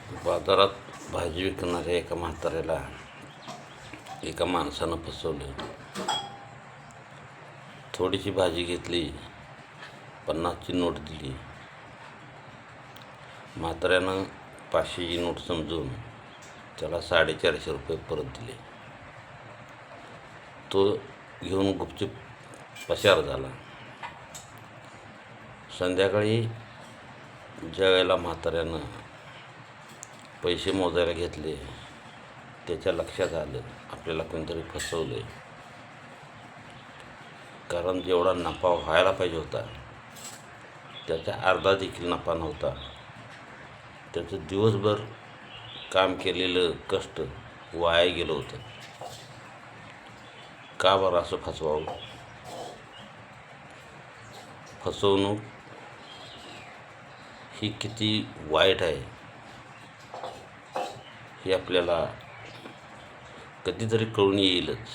बाजारात भाजी विकणाऱ्या एका म्हाताऱ्याला एका माणसानं फसवलं. थोडीशी भाजी घेतली, 50ची नोट दिली. म्हाताऱ्यानं 500ची नोट समजून त्याला 450 रुपये परत दिले. तो घेऊन गुपचूप पसार झाला. संध्याकाळी ज्या वेळेला म्हाताऱ्यानं पैसे मोजायला घेतले, त्याच्या लक्षात आलं आपल्याला कोणीतरी फसवलं. कारण जेवढा नफा व्हायला पाहिजे होता त्याचा अर्धा देखील नफा नव्हता. त्याचं दिवसभर काम केलेलं कष्ट वाया गेलं होतं. का बरं असं फसवावं? फसवणूक ही किती वाईट आहे हे आपल्याला कधीतरी कळून येईलच.